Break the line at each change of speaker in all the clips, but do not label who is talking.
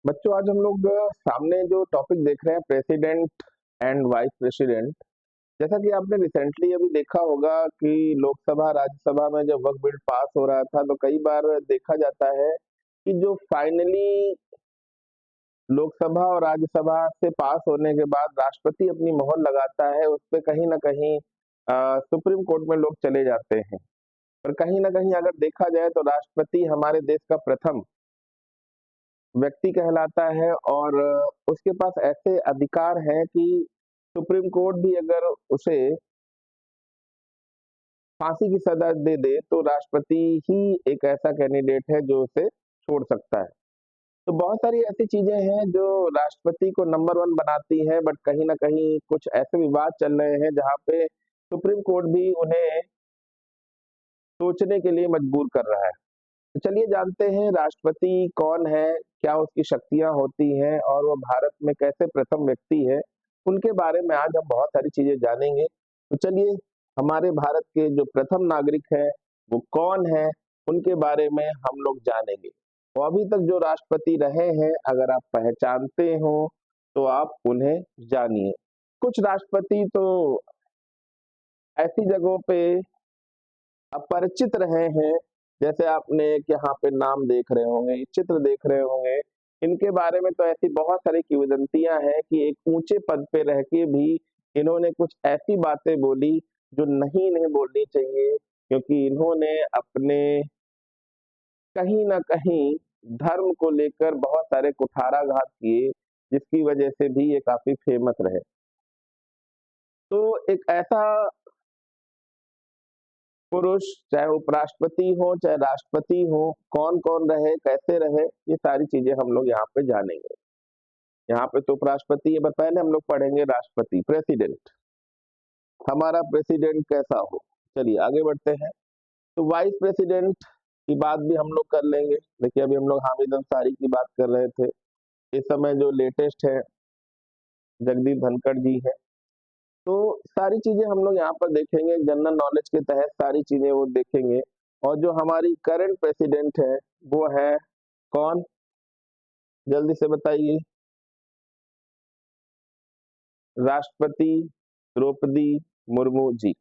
बच्चों, आज हम लोग सामने जो टॉपिक देख रहे हैं, प्रेसिडेंट एंड वाइस प्रेसिडेंट। जैसा कि आपने रिसेंटली अभी देखा होगा कि लोकसभा राज्यसभा में जब वक्त बिल पास हो रहा था, तो कई बार देखा जाता है कि जो फाइनली लोकसभा और राज्यसभा से पास होने के बाद राष्ट्रपति अपनी मोहर लगाता है, उस पे कहीं ना कहीं सुप्रीम कोर्ट में लोग चले जाते हैं। पर कहीं ना कहीं अगर देखा जाए तो राष्ट्रपति हमारे देश का प्रथम व्यक्ति कहलाता है, और उसके पास ऐसे अधिकार हैं कि सुप्रीम कोर्ट भी अगर उसे फांसी की सजा दे दे तो राष्ट्रपति ही एक ऐसा कैंडिडेट है जो उसे छोड़ सकता है। तो बहुत सारी ऐसी चीजें हैं जो राष्ट्रपति को नंबर वन बनाती है, बट कहीं ना कहीं कुछ ऐसे विवाद चल रहे हैं जहाँ पे सुप्रीम कोर्ट भी उन्हें सोचने के लिए मजबूर कर रहा है। तो चलिए जानते हैं राष्ट्रपति कौन है, क्या उसकी शक्तियां होती हैं, और वो भारत में कैसे प्रथम व्यक्ति है। उनके बारे में आज हम बहुत सारी चीजें जानेंगे। तो चलिए, हमारे भारत के जो प्रथम नागरिक है वो कौन है, उनके बारे में हम लोग जानेंगे। तो अभी तक जो राष्ट्रपति रहे हैं, अगर आप पहचानते हो तो आप उन्हें जानिए। कुछ राष्ट्रपति तो ऐसी जगहों पे अपरिचित रहे हैं, जैसे आपने एक यहाँ पे नाम देख रहे होंगे, चित्र देख रहे होंगे। इनके बारे में तो ऐसी बहुत सारी किंवदंतियां हैं कि एक ऊंचे पद पे रह के भी इन्होंने कुछ ऐसी बातें बोली जो नहीं नहीं बोलनी चाहिए, क्योंकि इन्होंने अपने कहीं ना कहीं धर्म को लेकर बहुत सारे कुठाराघात किए, जिसकी वजह से भी ये काफी फेमस रहे। तो एक ऐसा पुरुष, चाहे उपराष्ट्रपति हो चाहे राष्ट्रपति हो, कौन कौन रहे, कैसे रहे, ये सारी चीजें हम लोग यहाँ पे जानेंगे। यहाँ पे तो उपराष्ट्रपति है, पर पहले हम लोग पढ़ेंगे राष्ट्रपति, प्रेसिडेंट। हमारा प्रेसिडेंट कैसा हो। चलिए आगे बढ़ते हैं। तो वाइस प्रेसिडेंट की बात भी हम लोग कर लेंगे। देखिए, अभी हम लोग हामिद अंसारी की बात कर रहे थे। इस समय जो लेटेस्ट है, जगदीप धनखड़ जी है। तो सारी चीजें हम लोग यहाँ पर देखेंगे, जनरल नॉलेज के तहत सारी चीजें वो देखेंगे। और जो हमारी करंट प्रेसिडेंट है वो है कौन, जल्दी से बताइए। राष्ट्रपति द्रौपदी मुर्मू जी।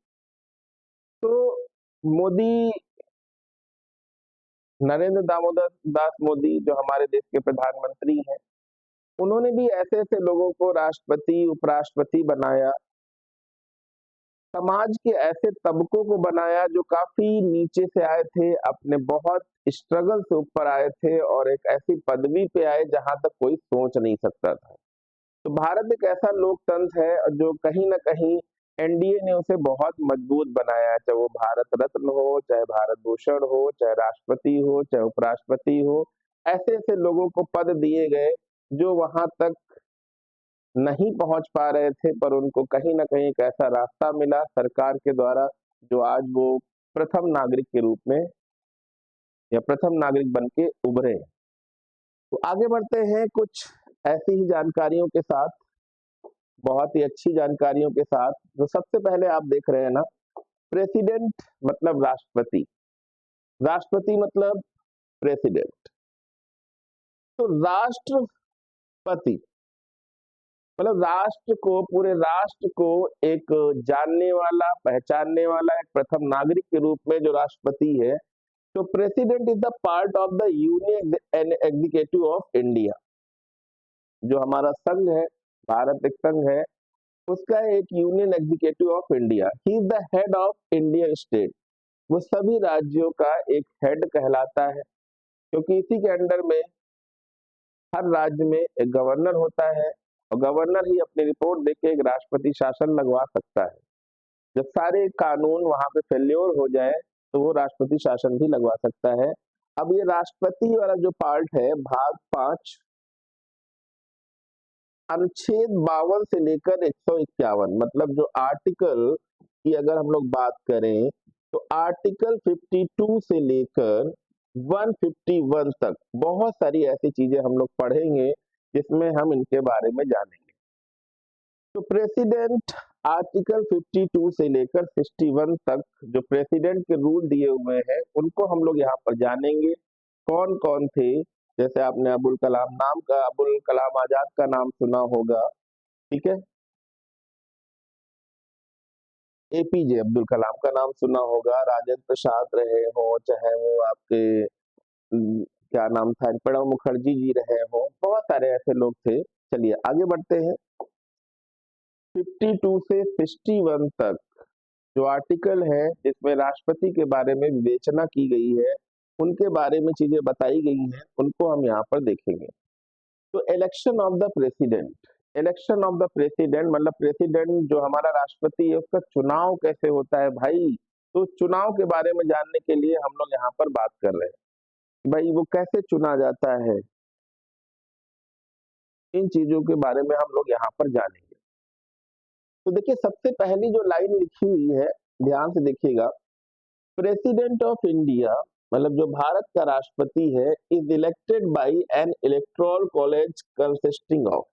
तो मोदी, नरेंद्र दामोदर दास मोदी जो हमारे देश के प्रधानमंत्री हैं, उन्होंने भी ऐसे ऐसे लोगों को राष्ट्रपति उपराष्ट्रपति बनाया, समाज के ऐसे तबकों को बनाया जो काफी नीचे से आए थे, अपने बहुत स्ट्रगल से ऊपर आए थे और एक ऐसी पदवी पे आए जहां तक कोई सोच नहीं सकता था। तो भारत एक ऐसा लोकतंत्र है जो कहीं ना कहीं एनडीए ने उसे बहुत मजबूत बनाया है, चाहे वो भारत रत्न हो, चाहे भारत भूषण हो, चाहे राष्ट्रपति हो, चाहे उपराष्ट्रपति हो। ऐसे ऐसे लोगों को पद दिए गए जो वहां तक नहीं पहुंच पा रहे थे, पर उनको कहीं ना कहीं एक ऐसा रास्ता मिला सरकार के द्वारा, जो आज वो प्रथम नागरिक के रूप में या प्रथम नागरिक बन के उभरे। तो आगे बढ़ते हैं कुछ ऐसी ही जानकारियों के साथ, बहुत ही अच्छी जानकारियों के साथ। जो सबसे पहले आप देख रहे हैं ना, प्रेसिडेंट मतलब राष्ट्रपति, राष्ट्रपति मतलब प्रेसिडेंट। तो राष्ट्रपति मतलब राष्ट्र को, पूरे राष्ट्र को एक जानने वाला, पहचानने वाला एक प्रथम नागरिक के रूप में जो राष्ट्रपति है। तो president is the part of the union and executive of India. जो हमारा संघ है, भारत एक संघ है, उसका एक union executive of India. He is the head of Indian state. वो सभी राज्यों का एक हेड कहलाता है, क्योंकि इसी के अंडर में हर राज्य में एक गवर्नर होता है, और गवर्नर ही अपनी रिपोर्ट देके एक राष्ट्रपति शासन लगवा सकता है। जब सारे कानून वहां पे फेल्योर हो जाए तो वो राष्ट्रपति शासन भी लगवा सकता है। अब ये राष्ट्रपति वाला जो पार्ट है, भाग 5, अनुच्छेद 52 से लेकर 151, मतलब जो आर्टिकल की अगर हम लोग बात करें, तो आर्टिकल 52 से लेकर 151 तक बहुत सारी ऐसी चीजें हम लोग पढ़ेंगे जिसमें हम इनके बारे में जानेंगे। तो प्रेसिडेंट, आर्टिकल 52 से लेकर 61 तक जो प्रेसिडेंट के रूल दिए हुए हैं, उनको हम लोग यहाँ पर जानेंगे। कौन कौन थे, जैसे आपने अबुल कलाम आजाद का नाम सुना होगा, ठीक है। एपीजे अब्दुल कलाम का नाम सुना होगा, राजेंद्र प्रसाद रहे हो, चाहे वो आपके क्या नाम था, प्रणब मुखर्जी जी रहे हो, बहुत सारे ऐसे लोग थे। चलिए आगे बढ़ते हैं। 52 से 61 तक जो आर्टिकल है जिसमें राष्ट्रपति के बारे में विवेचना की गई है, उनके बारे में चीजें बताई गई हैं, उनको हम यहाँ पर देखेंगे। तो इलेक्शन ऑफ द प्रेसिडेंट मतलब प्रेसिडेंट जो हमारा राष्ट्रपति है उसका चुनाव कैसे होता है भाई। तो चुनाव के बारे में जानने के लिए हम लोग यहाँ पर बात कर रहे हैं, भाई वो कैसे चुना जाता है, इन चीजों के बारे में हम लोग यहाँ पर जानेंगे। तो देखिए सबसे पहली जो लाइन लिखी हुई है, ध्यान से देखिएगा, प्रेसिडेंट ऑफ इंडिया मतलब जो भारत का राष्ट्रपति है is elected by N electoral college consisting of.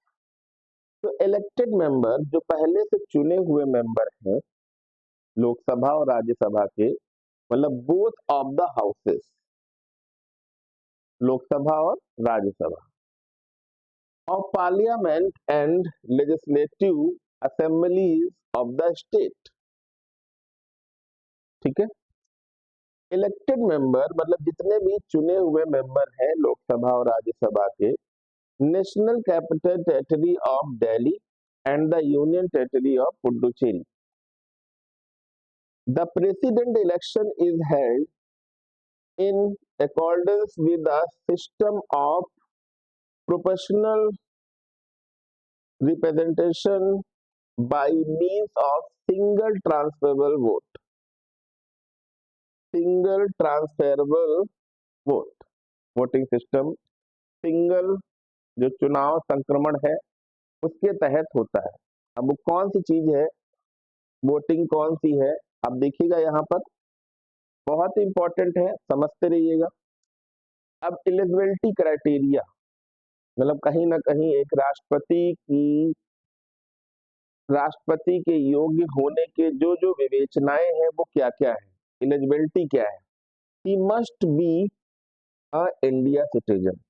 तो इलेक्टेड मेंबर जो पहले से चुने हुए मेंबर हैं लोकसभा और राज्यसभा के, मतलब both of the houses, Lok Sabha और Rajya Sabha, of parliament and legislative assemblies of the state, ठीक है। इलेक्टेड मेंबर मतलब जितने भी चुने हुए मेंबर हैं लोकसभा और राज्यसभा के, national capital territory of Delhi and the union territory of Puducherry. The president election is held in accordance with the system of proportional representation by means of single transferable vote, single transferable vote, voting system single जो चुनाव संक्रमण है उसके तहत होता है। अब वो कौन सी चीज है, वोटिंग कौन सी है, आप देखिएगा यहाँ पर बहुत इंपॉर्टेंट है, समझते रहिएगा। अब एलिजिबिलिटी क्राइटेरिया मतलब कहीं ना कहीं एक राष्ट्रपति के योग्य होने के जो जो विवेचनाएं हैं वो क्या क्या है, एलिजिबिलिटी क्या है। He must be a India citizen,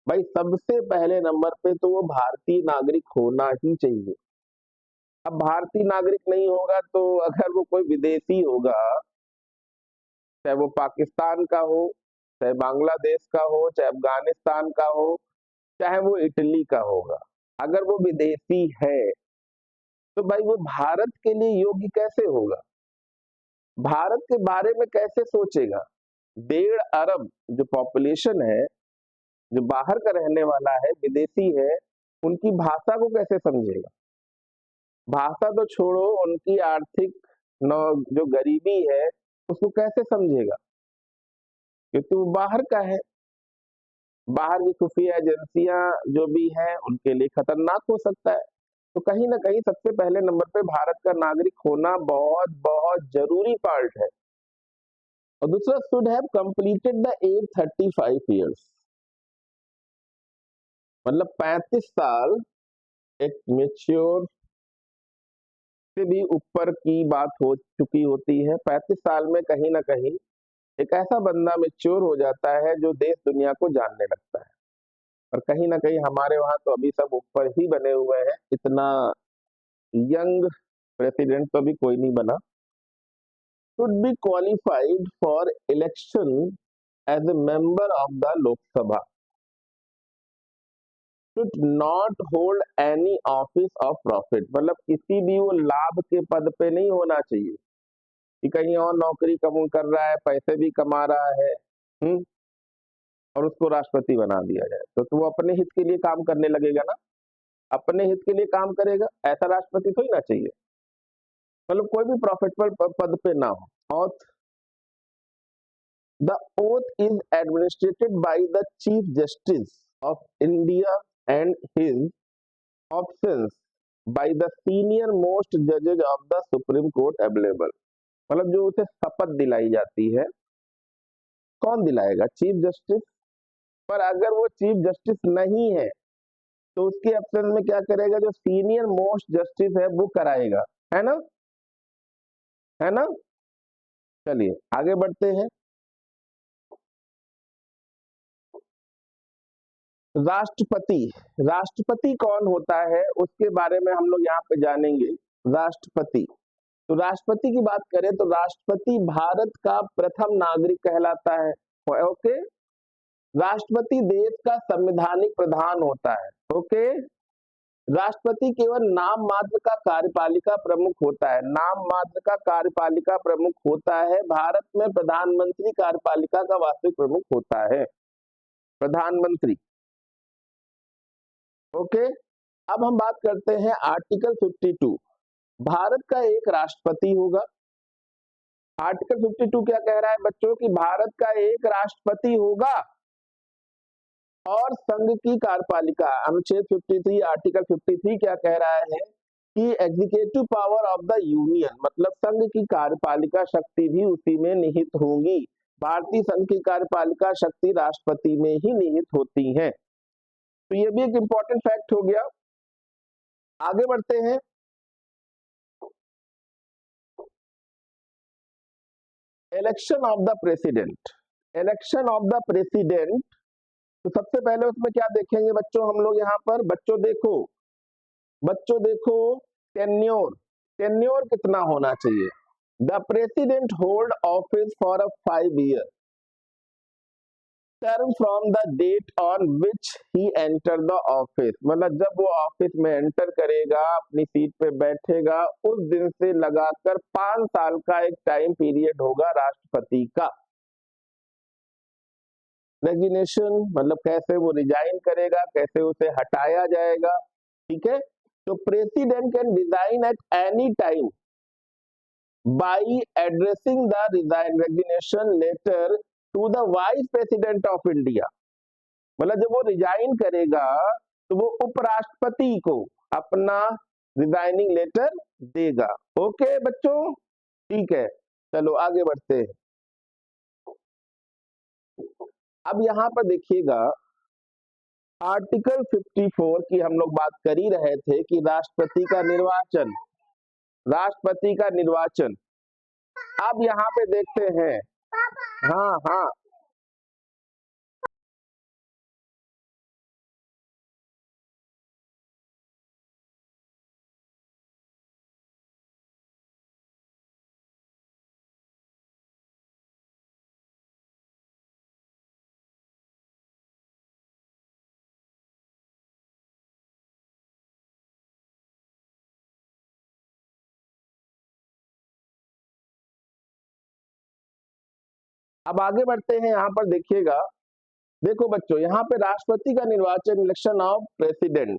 भाई सबसे पहले नंबर पे तो वो भारतीय नागरिक होना ही चाहिए। अब भारतीय नागरिक नहीं होगा तो अगर वो कोई विदेशी होगा, चाहे वो पाकिस्तान का हो, चाहे बांग्लादेश का हो, चाहे अफगानिस्तान का हो, चाहे वो इटली का होगा, अगर वो विदेशी है तो भाई वो भारत के लिए योग्य कैसे होगा, भारत के बारे में कैसे सोचेगा। 1.5 अरब जो पॉपुलेशन है, जो बाहर का रहने वाला है, विदेशी है, उनकी भाषा को कैसे समझेगा। भाषा तो छोड़ो, उनकी आर्थिक जो गरीबी है उसको कैसे समझेगा, क्योंकि वो बाहर का है। बाहर की खुफिया एजेंसियां जो भी हैं उनके लिए खतरनाक हो सकता है। तो कहीं ना कहीं सबसे पहले नंबर पे भारत का नागरिक होना बहुत बहुत जरूरी पार्ट है। और दूसरा, should have completed the age 35 years, मतलब 35 साल एक मेच्योर से भी ऊपर की बात हो चुकी होती है। 35 साल में कहीं ना कहीं एक ऐसा बंदा मेच्योर हो जाता है जो देश दुनिया को जानने लगता है। और कहीं ना कहीं हमारे वहां तो अभी सब ऊपर ही बने हुए हैं, इतना यंग प्रेसिडेंट तो अभी कोई नहीं बना। Should be qualified for election as a member of the Lok Sabha, should not hold any office of profit, मतलब किसी भी वो लाभ के पद पे नहीं होना चाहिए कि कहीं और नौकरी कम कर रहा है, पैसे भी कमा रहा है, और उसको राष्ट्रपति बना दिया जाए तो वो अपने हित के लिए काम करने लगेगा ना, अपने हित के लिए काम करेगा, ऐसा राष्ट्रपति थोड़ी ना चाहिए। मतलब कोई भी प्रॉफिटेबल पद पे ना हो। और the oath is administered by the chief justice of India and his options by the senior most judges of the Supreme Court available, मतलब जो उसे शपथ दिलाई जाती है, कौन दिलाएगा, चीफ जस्टिस। पर अगर वो चीफ जस्टिस नहीं है तो उसके ऑप्शन में क्या करेगा, जो सीनियर मोस्ट जस्टिस है वो कराएगा, है ना, है ना। चलिए आगे बढ़ते हैं। राष्ट्रपति, राष्ट्रपति कौन होता है उसके बारे में हम लोग यहाँ पे जानेंगे। राष्ट्रपति, तो राष्ट्रपति की बात करें तो राष्ट्रपति भारत का प्रथम नागरिक कहलाता है। ओके, राष्ट्रपति देश का संवैधानिक प्रधान होता है। ओके, राष्ट्रपति केवल नाम मात्र का कार्यपालिका प्रमुख होता है, नाम मात्र का कार्यपालिका प्रमुख होता है। भारत में प्रधानमंत्री कार्यपालिका का वास्तविक प्रमुख होता है, प्रधानमंत्री। ओके, अब हम बात करते हैं आर्टिकल 52। भारत का एक राष्ट्रपति होगा। आर्टिकल 52 क्या कह रहा है बच्चों की भारत का एक राष्ट्रपति होगा और संघ की कार्यपालिका, अनुच्छेद 53 आर्टिकल 53 क्या कह रहा है कि executive power of the union, मतलब संघ की कार्यपालिका शक्ति भी उसी में निहित होंगी। भारतीय संघ की कार्यपालिका शक्ति राष्ट्रपति में ही निहित होती है। तो ये भी एक इंपॉर्टेंट फैक्ट हो गया। आगे बढ़ते हैं। Election of the president, election of the president, तो सबसे पहले उसमें क्या देखेंगे बच्चों हम लोग यहाँ पर, बच्चों देखो टेन्योर, टेन्योर कितना होना चाहिए। The president hold office for a 5 year term from the date on which he enter the office, मतलब जब वो ऑफिस में एंटर करेगा, अपनी सीट पे बैठेगा, उस दिन से लगाकर 5 साल का एक टाइम पीरियड होगा राष्ट्रपति का। रेजिग्नेशन मतलब कैसे वो रिजाइन करेगा, कैसे उसे हटाया जाएगा, ठीक है। तो president can resign at any time by addressing the resignation letter to the vice president of India, मतलब जब वो रिजाइन करेगा तो वो उपराष्ट्रपति को अपना रिजाइनिंग लेटर देगा। ओके बच्चों, ठीक है, चलो आगे बढ़ते हैं। अब यहां पर देखिएगा आर्टिकल 54 की हम लोग बात कर ही रहे थे कि राष्ट्रपति का निर्वाचन, राष्ट्रपति का निर्वाचन। अब यहाँ पे देखते हैं, हाँ हाँ अब आगे बढ़ते हैं। यहाँ पर देखिएगा, देखो बच्चों यहाँ पे राष्ट्रपति का निर्वाचन, इलेक्शन ऑफ प्रेसिडेंट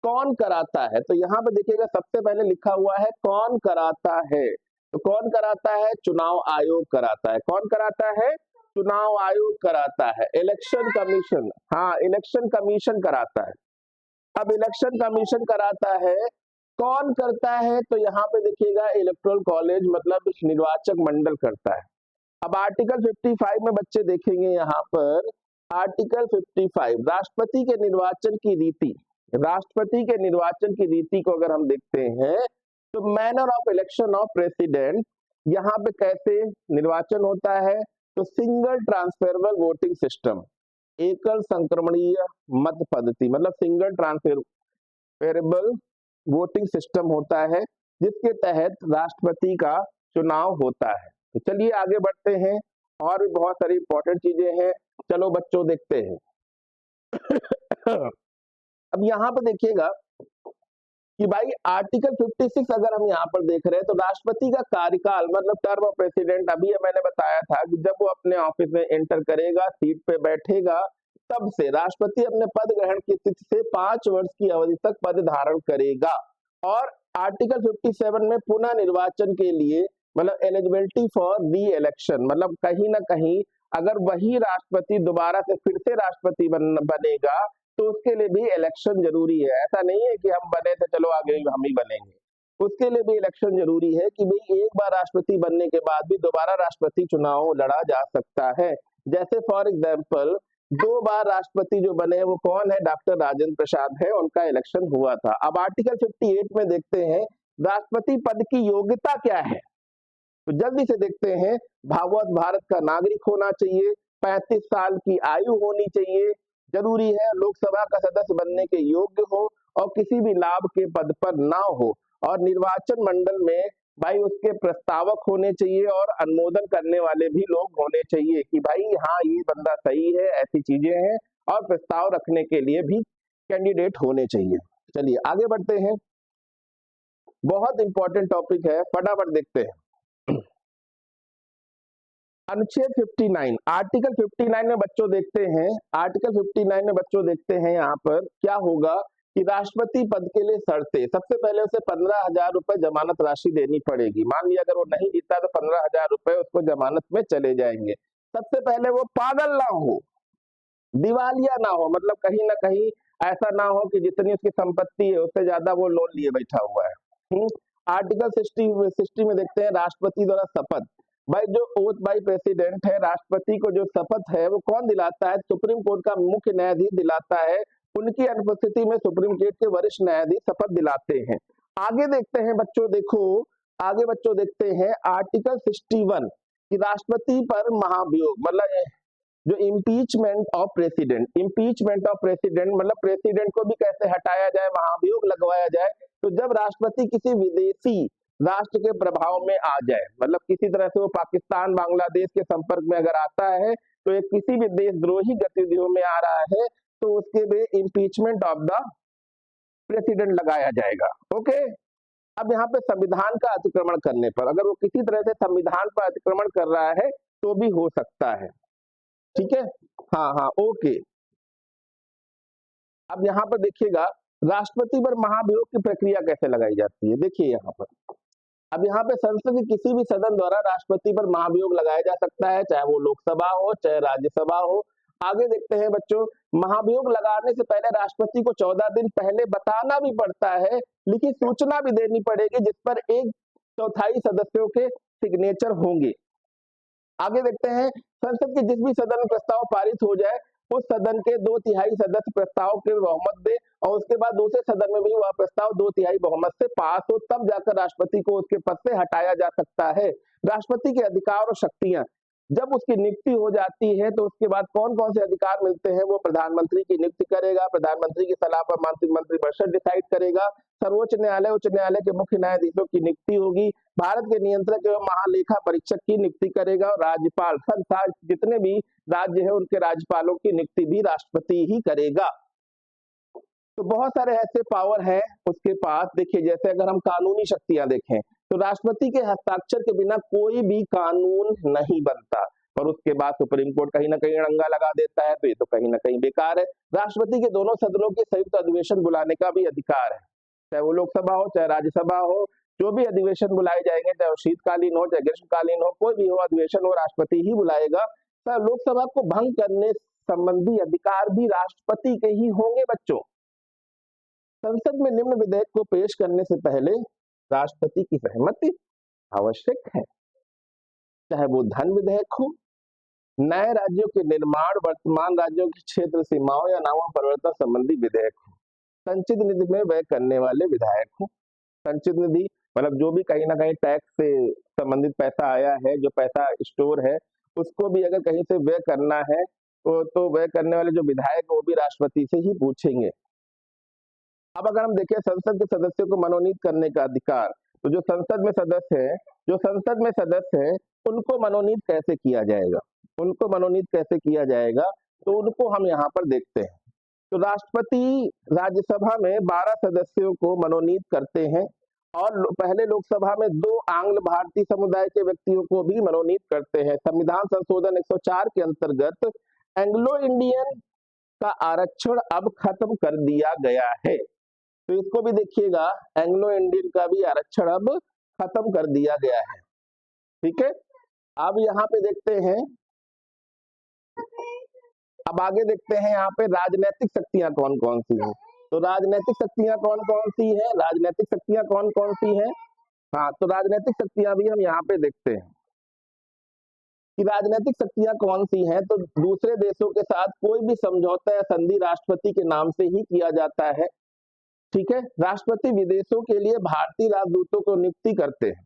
कौन कराता है, तो यहाँ पे देखिएगा सबसे पहले लिखा हुआ है कौन कराता है। तो कौन कराता है, चुनाव आयोग कराता है। कौन कराता है, चुनाव आयोग कराता है। इलेक्शन कमीशन, हाँ इलेक्शन कमीशन कराता है। अब इलेक्शन कमीशन कराता है, कौन करता है, तो यहाँ पे देखिएगा इलेक्टोरल कॉलेज मतलब निर्वाचक मंडल करता है। अब आर्टिकल 55 में बच्चे देखेंगे यहाँ पर आर्टिकल 55 राष्ट्रपति के निर्वाचन की रीति, राष्ट्रपति के निर्वाचन की रीति को अगर हम देखते हैं तो manner of election of president, यहाँ पे कैसे निर्वाचन होता है, तो सिंगल ट्रांसफरेबल वोटिंग सिस्टम, एकल संक्रमणीय मत पद्धति, मतलब सिंगल ट्रांसफरेबल वोटिंग सिस्टम होता है जिसके तहत राष्ट्रपति का चुनाव होता है। तो चलिए आगे बढ़ते हैं, और भी बहुत सारी इंपॉर्टेंट चीजें हैं, चलो बच्चों देखते हैं। अब यहाँ पर देखिएगा कि भाई आर्टिकल 56 अगर हम यहाँ पर देख रहे हैं तो राष्ट्रपति का कार्यकाल मतलब टर्म ऑफ प्रेसिडेंट, अभी मैंने बताया था कि जब वो अपने ऑफिस में एंटर करेगा, सीट पे बैठेगा, तब से राष्ट्रपति अपने पद ग्रहण की तिथि से 5 वर्ष की अवधि तक पद धारण करेगा। और आर्टिकल 57 में पुनः निर्वाचन के लिए मतलब एलिजिबिलिटी फॉर री इलेक्शन, मतलब कहीं ना कहीं अगर वही राष्ट्रपति दोबारा से फिर से राष्ट्रपति बनेगा तो उसके लिए भी इलेक्शन जरूरी है। ऐसा नहीं है कि हम बने थे चलो आगे हम ही बनेंगे, उसके लिए भी इलेक्शन जरूरी है कि भाई एक बार राष्ट्रपति बनने के बाद भी दोबारा राष्ट्रपति चुनाव लड़ा जा सकता है। जैसे फॉर एग्जाम्पल 2 बार राष्ट्रपति जो बने वो कौन है, डॉक्टर राजेंद्र प्रसाद है, उनका इलेक्शन हुआ था। अब आर्टिकल 58 में देखते हैं राष्ट्रपति पद की योग्यता क्या है, तो जल्दी से देखते हैं। भारत का नागरिक होना चाहिए, 35 साल की आयु होनी चाहिए, जरूरी है लोकसभा का सदस्य बनने के योग्य हो और किसी भी लाभ के पद पर ना हो, और निर्वाचन मंडल में भाई उसके प्रस्तावक होने चाहिए और अनुमोदन करने वाले भी लोग होने चाहिए कि भाई हाँ ये बंदा सही है, ऐसी चीजें हैं, और प्रस्ताव रखने के लिए भी कैंडिडेट होने चाहिए। चलिए आगे बढ़ते हैं, बहुत इंपॉर्टेंट टॉपिक है, फटाफट देखते हैं। अनुच्छेद 59, आर्टिकल 59 में बच्चों देखते हैं, आर्टिकल 59 में बच्चों देखते हैं यहाँ पर क्या होगा कि राष्ट्रपति पद के लिए शर्तें, सबसे पहले उसे 15,000 रुपए जमानत राशि देनी पड़ेगी। मान लिया अगर वो नहीं जीता तो 15,000 रुपए उसको जमानत में चले जाएंगे। सबसे पहले वो पागल ना हो, दिवालिया ना हो, मतलब कहीं ना कहीं ऐसा ना हो कि जितनी उसकी संपत्ति है उससे ज्यादा वो लोन लिए बैठा हुआ है। आर्टिकल 60 में देखते हैं राष्ट्रपति द्वारा शपथ। भाई जो ओथ बाई प्रेसिडेंट है, राष्ट्रपति को जो शपथ है वो कौन दिलाता है? सुप्रीम कोर्ट का मुख्य न्यायाधीश दिलाता है। उनकी अनुपस्थिति में सुप्रीम कोर्ट के वरिष्ठ न्यायाधीश शपथ दिलाते हैं। आगे देखते हैं बच्चों, देखो आगे बच्चों देखते हैं आर्टिकल 61 कि राष्ट्रपति पर महाभियोग, मतलब जो impeachment of president, impeachment of president मतलब प्रेसिडेंट को भी कैसे हटाया जाए, महाभियोग लगवाया जाए। तो जब राष्ट्रपति किसी विदेशी राष्ट्र के प्रभाव में आ जाए, मतलब किसी तरह से वो पाकिस्तान बांग्लादेश के संपर्क में अगर आता है, तो एक किसी भी देशद्रोही गतिविधियों में आ रहा है, तो उसके लिए इम्पीचमेंट ऑफ द प्रेसिडेंट लगाया जाएगा। ओके, अब यहाँ पे संविधान का अतिक्रमण करने पर, अगर वो किसी तरह से संविधान पर अतिक्रमण कर रहा है तो भी हो सकता है। ठीक है, हाँ हाँ ओके। अब यहाँ पर देखिएगा राष्ट्रपति पर महाभियोग की प्रक्रिया कैसे लगाई जाती है। देखिए यहाँ पर, अब यहाँ पे संसद के किसी भी सदन द्वारा राष्ट्रपति पर महाभियोग लगाया जा सकता है, चाहे वो लोकसभा हो चाहे राज्यसभा हो। आगे देखते हैं बच्चों, महाभियोग लगाने से पहले राष्ट्रपति को 14 दिन पहले बताना भी पड़ता है, लिखित सूचना भी देनी पड़ेगी जिस पर 1/4 सदस्यों के सिग्नेचर होंगे। आगे देखते हैं, संसद के जिस भी सदन में प्रस्ताव पारित हो जाए उस सदन के 2/3 सदस्य प्रस्ताव के बहुमत दे, और उसके बाद दूसरे सदन में भी वह प्रस्ताव 2/3 बहुमत से पास हो, तब जाकर राष्ट्रपति को उसके पद से हटाया जा सकता है। राष्ट्रपति के अधिकार और शक्तियां, जब उसकी नियुक्ति हो जाती है तो उसके बाद कौन कौन से अधिकार मिलते हैं, वो प्रधानमंत्री की नियुक्ति करेगा, प्रधानमंत्री की सलाह पर मंत्रिपरिषद डिसाइड करेगा, सर्वोच्च न्यायालय उच्च न्यायालय के मुख्य न्यायाधीशों की नियुक्ति होगी, भारत के नियंत्रक एवं महालेखा परीक्षक की नियुक्ति करेगा, और राज्यपाल संसार जितने भी राज्य है उनके राज्यपालों की नियुक्ति भी राष्ट्रपति ही करेगा। तो बहुत सारे ऐसे पावर हैं उसके पास। देखिए जैसे अगर हम कानूनी शक्तियां देखें तो राष्ट्रपति के हस्ताक्षर के बिना कोई भी कानून नहीं बनता, पर उसके बाद सुप्रीम कोर्ट कहीं ना कहीं अड़ंगा लगा देता है, तो ये तो कहीं ना कहीं बेकार है। राष्ट्रपति के दोनों सदनों के संयुक्त अधिवेशन बुलाने का भी अधिकार है, चाहे वो लोकसभा हो चाहे राज्यसभा हो। जो भी अधिवेशन बुलाए जाएंगे, चाहे वो शीतकालीन हो चाहे ग्रीष्मकालीन हो, कोई भी हो अधिवेशन वो राष्ट्रपति ही बुलाएगा। तो लोकसभा को भंग करने संबंधी अधिकार भी राष्ट्रपति के ही होंगे बच्चों। संसद में निम्न विधेयक को पेश करने से पहले राष्ट्रपति की सहमति आवश्यक है, चाहे वो धन विधेयक हो, नए राज्यों के निर्माण, वर्तमान राज्यों की क्षेत्र सीमाओं या नामों परिवर्तन संबंधी विधेयक हो, संचित निधि में व्यय करने वाले विधायक हो। संचित निधि मतलब जो भी कहीं ना कहीं टैक्स से संबंधित पैसा आया है, जो पैसा स्टोर है, उसको भी अगर कहीं से व्यय करना है तो व्यय करने वाले जो विधायक वो भी राष्ट्रपति से ही पूछेंगे। अब अगर हम देखें संसद के सदस्यों को मनोनीत करने का अधिकार, तो जो संसद में सदस्य हैं उनको मनोनीत कैसे किया जाएगा, उनको मनोनीत कैसे किया जाएगा, तो उनको हम यहाँ पर देखते हैं। तो राष्ट्रपति राज्यसभा में 12 सदस्यों को मनोनीत करते हैं, और पहले लोकसभा में 2 आंग्ल भारतीय समुदाय के व्यक्तियों को भी मनोनीत करते हैं। संविधान संशोधन 104 के अंतर्गत एंग्लो इंडियन का आरक्षण अब खत्म कर दिया गया है, तो इसको भी देखिएगा, एंग्लो इंडियन का भी आरक्षण अब खत्म कर दिया गया है। ठीक है, अब यहाँ पे देखते हैं, अब आगे देखते हैं यहाँ पे राजनीतिक शक्तियां कौन कौन सी हैं। तो राजनीतिक शक्तियां कौन कौन सी हैं, राजनीतिक शक्तियां कौन कौन सी हैं, हाँ तो राजनीतिक शक्तियां भी हम यहाँ पे देखते हैं कि राजनीतिक शक्तियां कौन सी हैं। तो दूसरे देशों के साथ कोई भी समझौता या संधि राष्ट्रपति के नाम से ही किया जाता है। ठीक है, राष्ट्रपति विदेशों के लिए भारतीय राजदूतों को नियुक्ति करते हैं,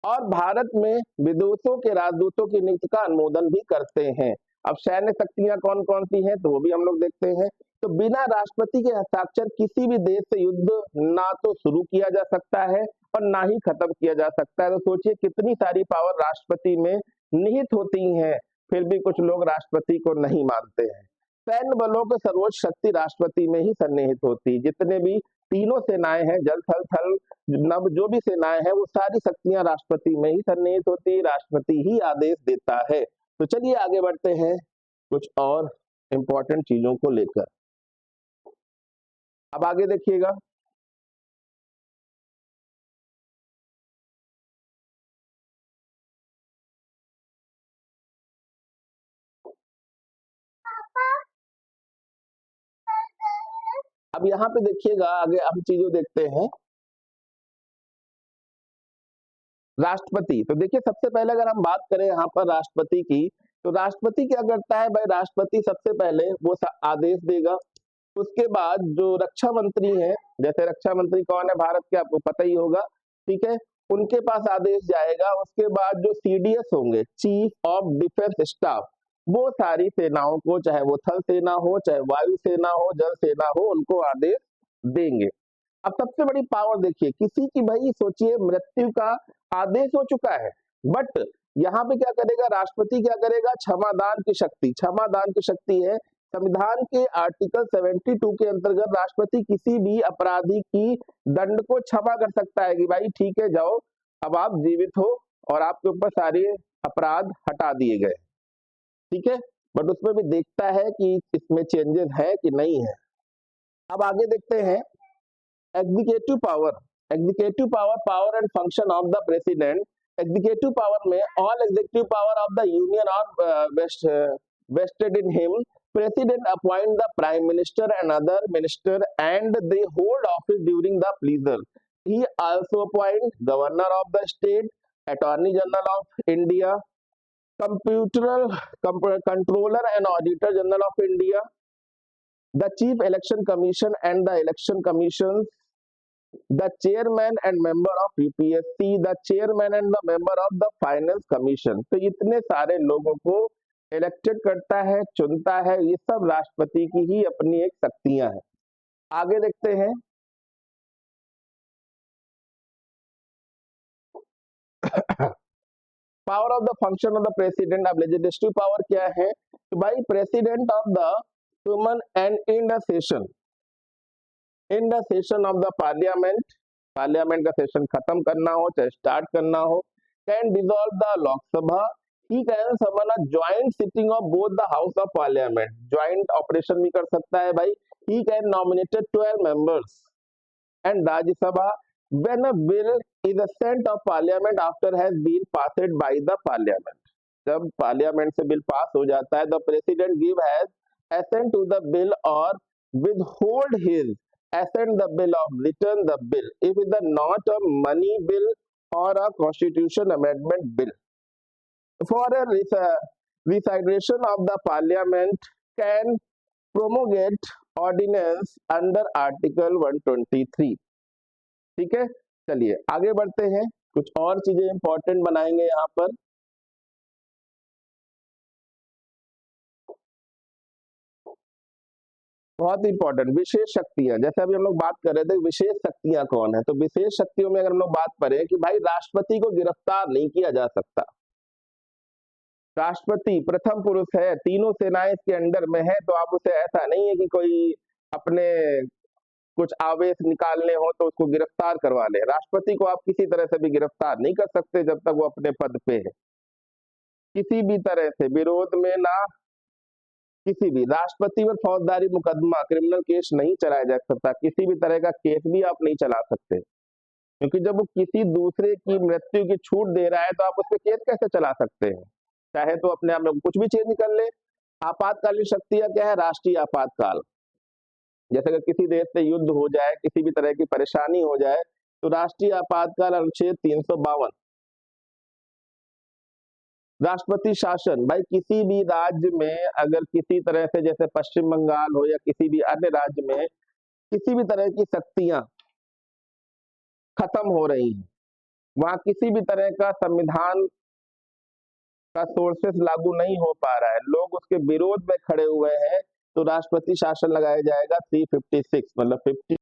और भारत में विदेशों के राजदूतों की नियुक्ति का अनुमोदन भी करते हैं। अब सैन्य शक्तियां कौन कौन सी हैं तो वो भी हम लोग देखते हैं। तो बिना राष्ट्रपति के हस्ताक्षर किसी भी देश से युद्ध ना तो शुरू किया जा सकता है और ना ही खत्म किया जा सकता है। तो सोचिए कितनी सारी पावर राष्ट्रपति में निहित होती हैं, फिर भी कुछ लोग राष्ट्रपति को नहीं मानते हैं। सैन्य बलों की सर्वोच्च शक्ति राष्ट्रपति में ही सन्निहित होती है। जितने भी तीनों सेनाएं हैं, जल थल थल नभ, जो भी सेनाएं हैं वो सारी शक्तियां राष्ट्रपति में ही सन्निहित होती है, राष्ट्रपति ही आदेश देता है। तो चलिए आगे बढ़ते हैं कुछ और इंपॉर्टेंट चीजों को लेकर। अब आगे देखिएगा, अब यहाँ पे देखिएगा आगे हम चीजों देखते हैं। राष्ट्रपति, तो देखिए सबसे पहले अगर हम बात करें यहाँ पर राष्ट्रपति की, तो राष्ट्रपति क्या करता है भाई, राष्ट्रपति सबसे पहले वो आदेश देगा। उसके बाद जो रक्षा मंत्री है, जैसे रक्षा मंत्री कौन है भारत के, आपको पता ही होगा, ठीक है, उनके पास आदेश जाएगा। उसके बाद जो सीडीएस होंगे, चीफ ऑफ डिफेंस स्टाफ, वो सारी सेनाओं को, चाहे वो थल सेना हो, चाहे वायु सेना हो, जल सेना हो, उनको आदेश देंगे। अब सबसे बड़ी पावर देखिए, किसी की भाई सोचिए मृत्यु का आदेश हो चुका है, बट यहाँ पे क्या करेगा राष्ट्रपति, क्या करेगा, क्षमादान की शक्ति, क्षमादान की शक्ति है। संविधान के आर्टिकल 72 के अंतर्गत राष्ट्रपति किसी भी अपराधी की दंड को क्षमा कर सकता है कि भाई ठीक है, जाओ अब आप जीवित हो और आपके ऊपर सारे अपराध हटा दिए गए, ठीक है। बट उसमें भी देखता है कि इसमें चेंजेस है कि नहीं है। अब आगे देखते हैं executive power. Executive power, power and function of the president. Executive power में all executive power of the union are vested in him. President appoint the prime minister and other minister and they hold office during the pleasure. He also appoint governor of the state, attorney general of India, controller and auditor general of India, the chief election commission and the election commissions, the chairman and member of UPSC, the chairman and the member of the finance commission। तो इतने सारे लोगों को elected करता है, चुनता है, ये सब राष्ट्रपति की ही अपनी एक शक्तियां हैं। आगे देखते हैं power of the function of the president. अब लेजिस्लेटिव पावर क्या है, तो भाई president of the human and in the session of the parliament, parliament का सेशन खत्म करना हो चाहे स्टार्ट करना हो, can dissolve the Lok Sabha, he can summon a joint sitting of both the house of parliament, joint operation भी कर सकता है भाई। He can nominated 12 members and Rajya Sabha when a bill is sent of parliament after has been passed by the parliament। जब parliament से bill pass हो जाता है, the president give has assent to the bill or withhold his assent the bill of return the bill if it is not a money bill or a constitution amendment bill for a recitation of the parliament can promulgate ordinance under article 123। ठीक है, चलिए आगे बढ़ते हैं, कुछ और चीजें important बनाएंगे यहाँ पर। बहुत इंपॉर्टेंट विशेष शक्तियां, जैसे अभी हम लोग बात कर रहे थे विशेष शक्तियां कौन है, तो विशेष शक्तियों में अगर हम लोग बात करें कि भाई राष्ट्रपति को गिरफ्तार नहीं किया जा सकता। राष्ट्रपति प्रथम पुरुष है, तीनों सेनाएं इसके अंडर में है, तो आप उसे ऐसा नहीं है कि कोई अपने कुछ आवेश निकालने हो तो उसको गिरफ्तार करवा ले। राष्ट्रपति को आप किसी तरह से भी गिरफ्तार नहीं कर सकते जब तक वो अपने पद पे है, किसी भी तरह से विरोध में ना, किसी भी राष्ट्रपति पर फौजदारी मुकदमा, क्रिमिनल केस नहीं चलाया जा सकता, किसी भी तरह का केस भी आप नहीं चला सकते, क्योंकि जब वो किसी दूसरे की मृत्यु की छूट दे रहा है तो आप उस पर केस कैसे चला सकते हैं। चाहे तो अपने आप में कुछ भी चेंज कर ले। आपातकालीन शक्तियां क्या है, राष्ट्रीय आपातकाल, जैसे अगर किसी देश से युद्ध हो जाए, किसी भी तरह की परेशानी हो जाए, तो राष्ट्रीय आपातकाल अनुच्छेद 352। राष्ट्रपति शासन, भाई किसी भी राज्य में अगर किसी तरह से, जैसे पश्चिम बंगाल हो या किसी भी अन्य राज्य में किसी भी तरह की शक्तियां खत्म हो रही हैं, वहां किसी भी तरह का संविधान का सोर्सेस लागू नहीं हो पा रहा है, लोग उसके विरोध में खड़े हुए हैं, तो राष्ट्रपति शासन लगाया जाएगा 356 मतलब 50